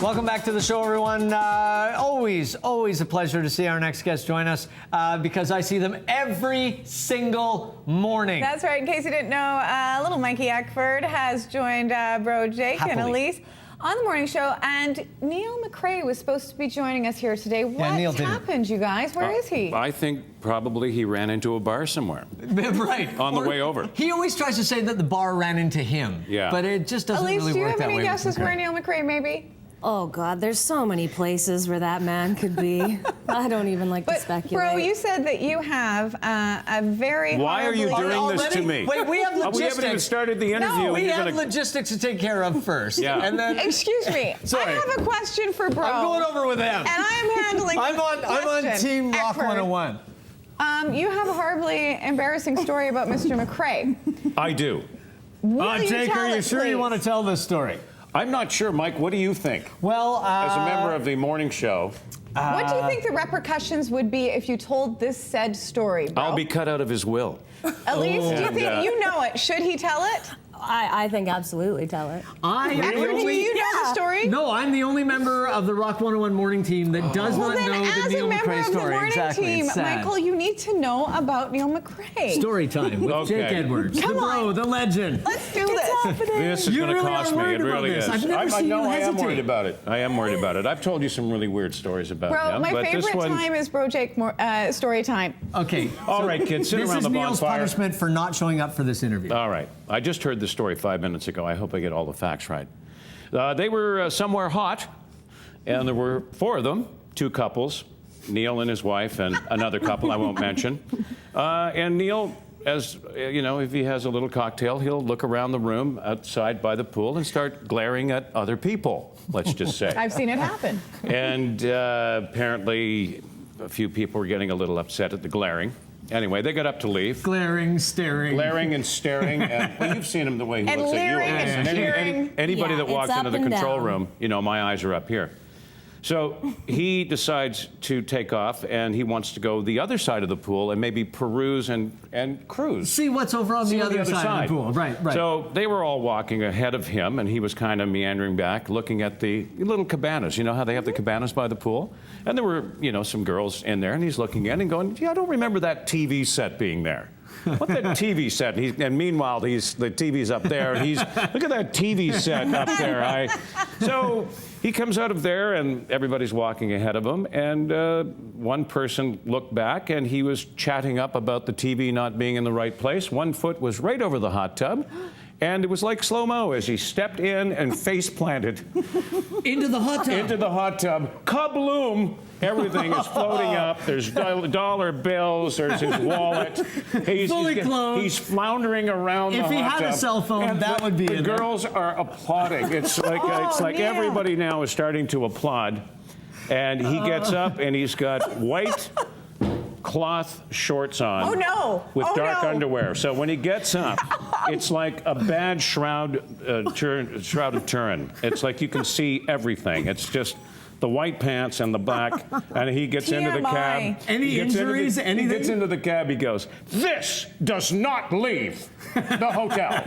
Welcome back to the show, everyone. Always a pleasure to see our next guest join us because I see them every single morning. That's right. In case you didn't know, little Mikey Eckford has joined Bro Jake and Elise on the morning show, and Neil McRae was supposed to be joining us here today. What happened, you guys? Where is he? I think probably he ran into a bar somewhere. Right. On the way over. He always tries to say that the bar ran into him. Yeah. But it just doesn't Elise, really work that way. do you have any guesses where Neil McRae may be? Oh, God, there's so many places where that man could be. I don't even like to speculate. Bro, you said that you have a very Why are you doing this to me? Wait, we have logistics. We haven't even started the interview. No, we have logistics to take care of first. Yeah. And then, excuse me. Sorry. I have a question for Bro. I'm going over with them. And I am handling I'm on Team Rock 101. You have a horribly embarrassing story about Mr. McRae. I do. Jake, are you sure you want to tell this story? I'm not sure, Mike. What do you think? Well, as a member of the morning show, what do you think the repercussions would be if you told this said story, Bro? I'll be cut out of his will. Elise, do you think you know it? Should he tell it? I think absolutely tell it. Eckford, do you know the story? No, I'm the only member of the Rock 101 morning team that does not know the Neil McRae story. Team, Michael, you need to know about Neil McRae. Story time with Jake Edwards, the bro, the legend. Let's do this. This is going to cost me. It really is. I've never seen you hesitate. I am worried about it. I am worried about it. I've told you some really weird stories about him. Bro, my favorite time is Bro Jake story time. Okay. All right, kids, sit around the bonfire. This is Neil's punishment for not showing up for this interview. All right. I just heard the story 5 minutes ago. I hope I get all the facts right. They were somewhere hot, and there were 4 of them, 2 couples, Neil and his wife, and another couple I won't mention. And Neil, as you know, if he has a little cocktail, he'll look around the room outside by the pool and start glaring at other people, let's just say. I've seen it happen. And apparently a few people were getting a little upset at the glaring. Anyway, they got up to leave. Glaring, staring. Glaring and staring. Well, you've seen him the way he looks at you. And anybody that walks into the control room, you know, my eyes are up here. So he decides to take off, and he wants to go the other side of the pool and maybe peruse and cruise. See what's over on the other side of the pool. Right. So they were all walking ahead of him, and he was kind of meandering back, looking at the little cabanas. You know how they have the cabanas by the pool? And there were, you know, some girls in there, and he's looking in and going, gee, I don't remember that TV set being there. What that TV set? And meanwhile, the TV's up there, and he's, look at that TV set up there. So he comes out of there, and everybody's walking ahead of him, and one person looked back, and he was chatting up about the TV not being in the right place. One foot was right over the hot tub, and it was like slow-mo as he stepped in and face planted. Into the hot tub. Into the hot tub. Kabloom! Everything is floating up. There's dollar bills. There's his wallet. He's floundering around the hot tub. If he had a cell phone, that would be it. The girls are applauding. It's like everybody now is starting to applaud. And he gets up, and he's got white cloth shorts on. Oh, no. With dark underwear. So when he gets up, it's like a bad Shroud of Turin. It's like you can see everything. It's just the white pants and the black, and he gets into the cab. Any injuries, anything? He gets into the cab, he goes, this does not leave the hotel.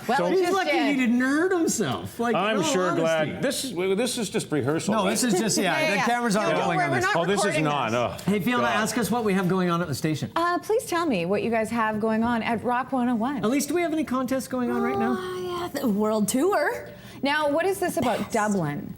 Well, so he's lucky he didn't hurt himself. Like, I'm sure glad. This is just rehearsal. No, this is just, the cameras aren't rolling on this. Oh, this is not. Oh, hey, Fiona, ask us what we have going on at the station. Please tell me what you guys have going on at Rock 101. Elise, do we have any contests going on right now? Yeah, the world tour. Now, what is this about Dublin?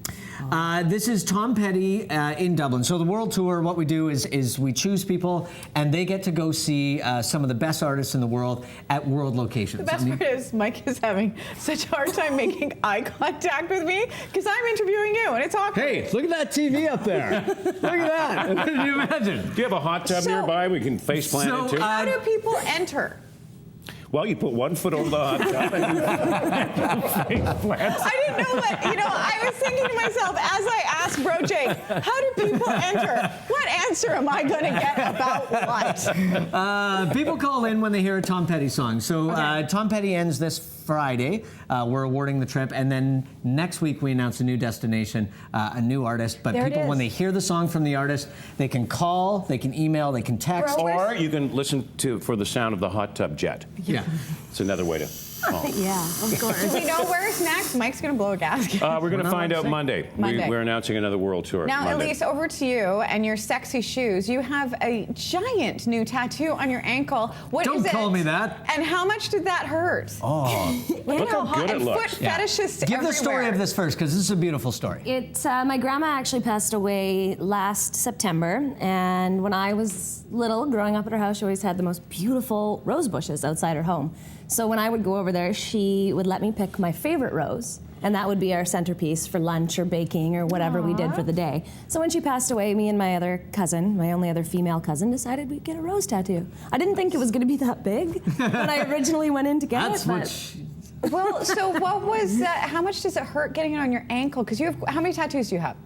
This is Tom Petty in Dublin. So the World Tour, what we do is we choose people, and they get to go see some of the best artists in the world at world locations. The best part is Mike is having such a hard time making eye contact with me because I'm interviewing you, and it's awkward. Hey, look at that TV up there. Look at that. Can you imagine? Do you have a hot tub nearby we can face plant into? How do people enter? Well, you put one foot over the hot tub and you face plant. I didn't know that. You know, I was thinking to myself as I asked Bro Jake, how do people enter? What answer am I going to get about what? People call in when they hear a Tom Petty song. So Tom Petty ends this Friday. We're awarding the trip, and then next week we announce a new destination, a new artist. But people, when they hear the song from the artist, they can call, they can email, they can text. Or you can listen to for the sound of the hot tub jet. Yeah. It's another way to Yeah, of course. Do we know where's next? Mike's going to blow a gasket. We're going to find out Monday. We're announcing another world tour. Now, Monday. Elise, over to you and your sexy shoes. You have a giant new tattoo on your ankle. What is it? Don't call me that. And how much did that hurt? Oh. Look how good it looks. Foot fetishists Give everywhere. the story of this first, because this is a beautiful story. It's my grandma actually passed away last September, and when I was little, growing up at her house, she always had the most beautiful rose bushes outside her home. So when I would go over there, she would let me pick my favorite rose, and that would be our centerpiece for lunch or baking or whatever we did for the day. So when she passed away, me and my other cousin, my only other female cousin, decided we'd get a rose tattoo. I didn't think it was going to be that big when I originally went in to get it. Well, so what was that? How much does it hurt getting it on your ankle? Because you have, how many tattoos do you have?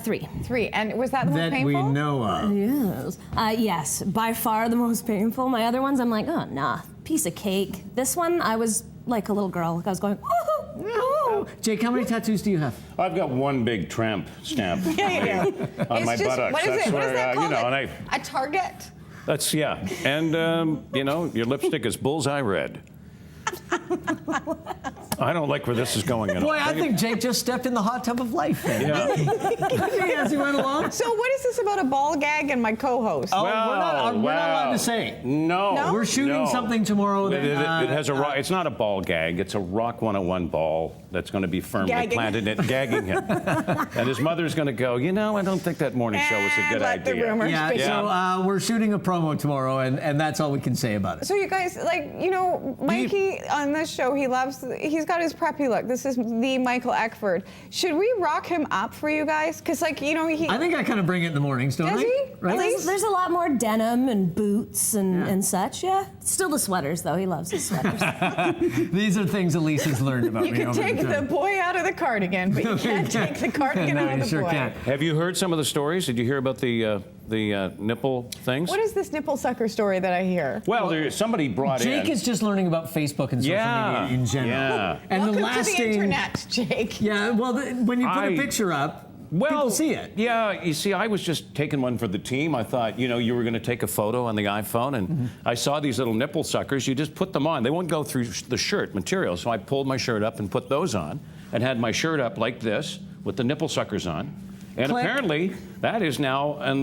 3. 3. And was that the most painful? That we know of. Yes. Yes, by far the most painful. My other ones, I'm like, oh, nah, piece of cake. This one, I was like a little girl. Like I was going, oh. Jake, how many tattoos do you have? I've got one big tramp stamp Yeah, you do. on my buttocks. What is That's it? What where, is that called? you know, and a target? That's, yeah. And, you know, your lipstick is bullseye red. I don't like where this is going. Boy, I think Jake just stepped in the hot tub of life. Yeah. As he went along. So what is this about a ball gag and my co-host? Oh, we're not allowed to say. No. We're shooting something tomorrow. It has a rock. It's not a ball gag. It's a Rock 101 ball that's going to be firmly planted in it, gagging him. And his mother's going to go, you know, I don't think that morning show was a good idea. The rumors begin. So we're shooting a promo tomorrow, and that's all we can say about it. So you guys, like, you know, Mikey on this show, he's got his preppy look. This is the Michael Eckford. Should we rock him up for you guys? Because, like, you know, I think I kind of bring it in the mornings, don't I? Does he? Right? There's a lot more denim and boots and such, yeah. Still the sweaters, though. He loves his sweaters. These are things Elise has learned about me. You can take the boy out of the cardigan, but you can't take the cardigan out of the boy. Can't. Have you heard some of the stories? Did you hear about the nipple things? What is this nipple sucker story that I hear? Well, somebody brought Jake is just learning about Facebook and social media in general. Yeah. And Welcome the last to the internet, Jake. Yeah, well, when you put a picture up, people see it. Yeah, you see, I was just taking one for the team. I thought, you know, you were going to take a photo on the iPhone, and I saw these little nipple suckers. You just put them on. They won't go through the shirt material. So I pulled my shirt up and put those on, and had my shirt up like this with the nipple suckers on. And apparently, that is now on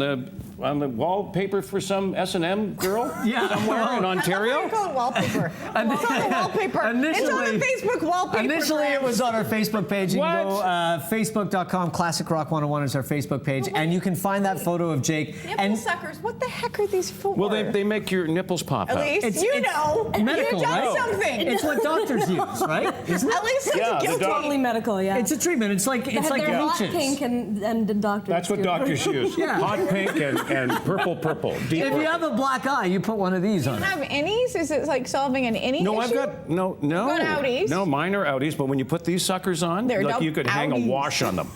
the wallpaper for some S&M girl somewhere in Ontario. I call it wallpaper. It's on the wallpaper. It's on the Facebook wallpaper. Initially, it was on our Facebook page. You can go What? facebook.com, Classic Rock 101 is our Facebook page, and you can find that photo of Jake. Nipple suckers. What the heck are these for? Well, they make your nipples pop out. Elise, It's know. medical, You've done right? something. It's what doctors use, right? Isn't it? At least it's guilty. Totally medical, yeah. It's a treatment. It's like They're hot pink and the doctors. That's what do. doctors use. Hot pink and purple. Deep If you have a black eye, you put one of these on Do it. you have innies? Is it like solving an innie No, issue? I've got no. got outies? No, mine are outies. But when you put these suckers on, They're like no you could hang a outies. wash on them.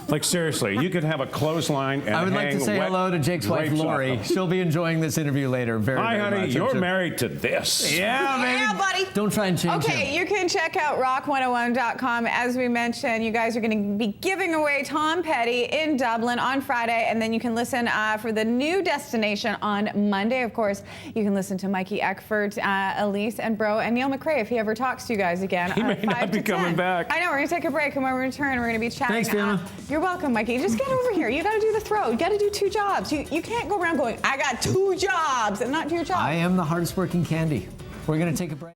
Like seriously, you could have a clothesline and I would like to say wet hello to Jake's wife, drapes off Lori. them. She'll be enjoying this interview later. Hi, very honey. much. You're I'm sure. married to this. Yeah, baby. Yeah, buddy. Don't try and change him. Okay, you can check out rock101.com. As we mentioned, you guys are going to be giving away Tom Petty in Dublin on Friday, and then you can listen for the new destination on Monday. Of course, you can listen to Mikey Eckford, Elise, and Bro, and Neil McRae if he ever talks to you guys again. He may 5 not be to coming 10. back. I know, we're going to take a break, and when we return, we're going to be chatting. Thanks, Fiona. You're welcome, Mikey. Just get over here. You got to do the throw. You got to do 2 jobs. You can't go around going, I got 2 jobs, and not do your job. I am the hardest working candy. We're going to take a break.